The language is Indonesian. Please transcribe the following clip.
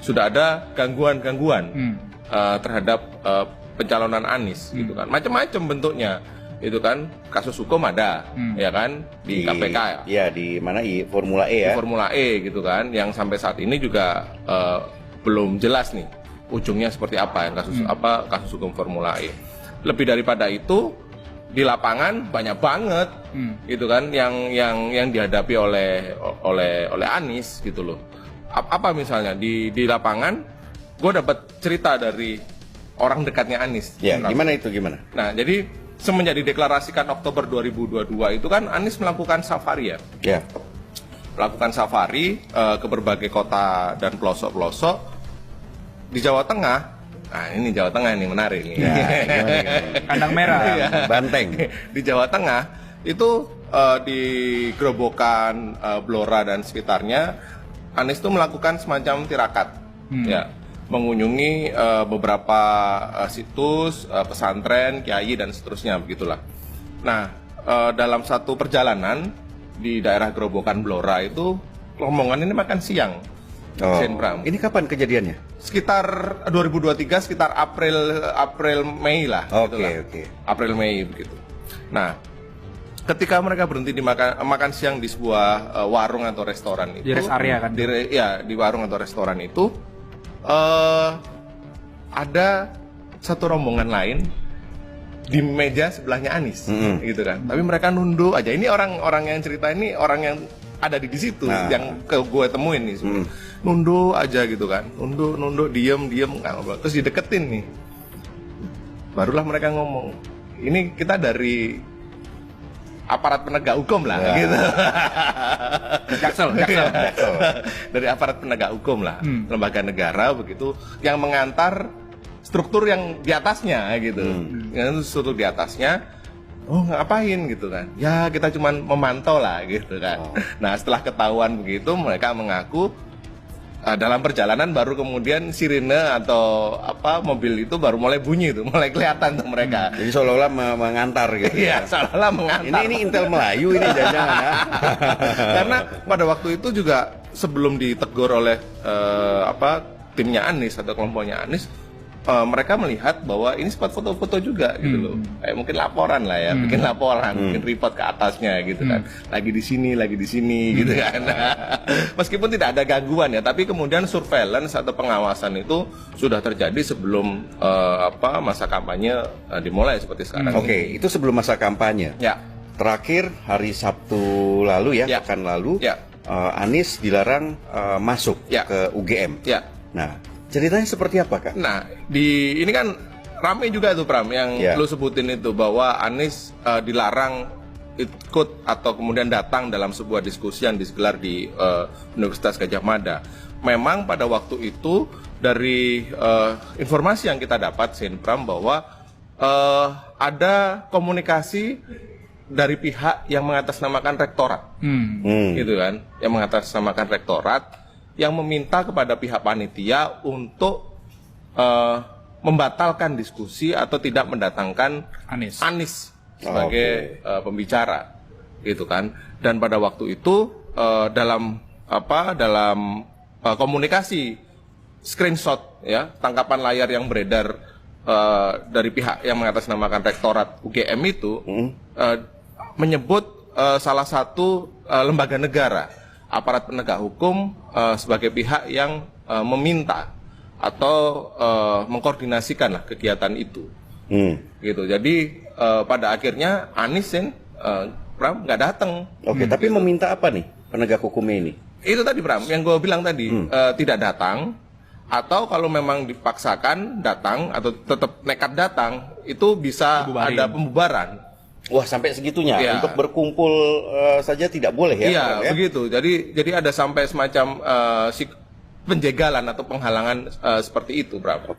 sudah ada gangguan-gangguan terhadap pencalonan Anies gitu kan. Macam-macam bentuknya. Itu kan kasus hukum ada, ya kan, di KPK. Ya, di mana Formula E ya. Di Formula E gitu kan, yang sampai saat ini juga belum jelas nih ujungnya seperti apa yang kasus hukum Formula E. Lebih daripada itu, di lapangan banyak banget gitu kan yang dihadapi oleh Anies gitu loh. Apa misalnya di lapangan gue dapat cerita dari orang dekatnya Anies. Ya, gimana itu gimana? Nah, jadi semenjak dideklarasikan Oktober 2022 itu kan Anies melakukan safari ya. Ya. Melakukan safari ke berbagai kota dan pelosok-pelosok di Jawa Tengah. Nah, ini Jawa Tengah nih menarik nih. Ya, gimana? Kandang merah, Banteng. Di Jawa Tengah itu di Grobogan, Blora dan sekitarnya, Anies itu melakukan semacam tirakat, ya, mengunjungi beberapa situs, pesantren, kiai dan seterusnya begitulah. Nah, dalam satu perjalanan di daerah Grobogan, Blora itu rombongan ini makan siang. Ini kapan kejadiannya? Sekitar 2023, sekitar April Mei lah. Oke. April Mei begitu. Nah, ketika mereka berhenti di makan siang di sebuah warung atau restoran itu, di rest area kan? Di warung atau restoran itu ada satu rombongan lain di meja sebelahnya Anies, gitu kan. Tapi mereka nunduk aja. Ini orang yang cerita ini orang yang ada di situ, yang gue temuin nih semua. Nunduk aja gitu kan, nunduk, diem nggak ngobrol. Terus dideketin nih, barulah mereka ngomong, ini kita dari aparat penegak hukum lah, gitu. Jaksel. Dari aparat penegak hukum lah, lembaga negara begitu, yang mengantar struktur yang di atasnya gitu, yang struktur di atasnya. Oh, ngapain gitu kan? Ya, kita cuman memantau lah gitu kan. Nah, setelah ketahuan begitu, mereka mengaku dalam perjalanan baru kemudian sirine atau mobil itu baru mulai bunyi tuh, mulai kelihatan tuh mereka. Jadi seolah-olah mengantar gitu. Iya, seolah-olah mengantar. Ini Intel Melayu ini jangan ya. Karena pada waktu itu juga sebelum ditegur oleh timnya Anies atau kelompoknya Anies, mereka melihat bahwa ini sempat foto-foto juga gitu loh. Kayak mungkin laporan lah ya, bikin laporan, bikin report ke atasnya gitu kan. Lagi di sini gitu kan. Meskipun tidak ada gangguan ya, tapi kemudian surveillance atau pengawasan itu sudah terjadi sebelum masa kampanye dimulai seperti sekarang. Oke, itu sebelum masa kampanye. Ya. Terakhir hari Sabtu lalu ya, pekan lalu, Anies dilarang masuk ke UGM. Ya. Nah, ceritanya seperti apa, Kak? Nah, ini kan ramai juga tuh Pram yang lu sebutin itu, bahwa Anies dilarang ikut atau kemudian datang dalam sebuah diskusi yang digelar di Universitas Gadjah Mada. Memang pada waktu itu dari informasi yang kita dapat, Pram, bahwa ada komunikasi dari pihak yang mengatasnamakan rektorat, gitu kan, yang mengatasnamakan rektorat, yang meminta kepada pihak panitia untuk membatalkan diskusi atau tidak mendatangkan Anies sebagai pembicara, gitu kan. Dan pada waktu itu dalam komunikasi screenshot ya, tangkapan layar yang beredar dari pihak yang mengatasnamakan rektorat UGM itu menyebut salah satu lembaga negara, aparat penegak hukum sebagai pihak yang meminta atau mengkoordinasikan lah kegiatan itu, gitu. Jadi pada akhirnya Anies Pram nggak datang. Oke, tapi gitu. Meminta apa nih penegak hukumnya ini? Itu tadi Pram, yang gue bilang tadi, tidak datang, atau kalau memang dipaksakan datang atau tetap nekat datang, itu bisa ada pembubaran. Wah, sampai segitunya untuk berkumpul saja tidak boleh ya? Iya, begitu. Jadi ada sampai semacam penjagalan atau penghalangan seperti itu, Bro.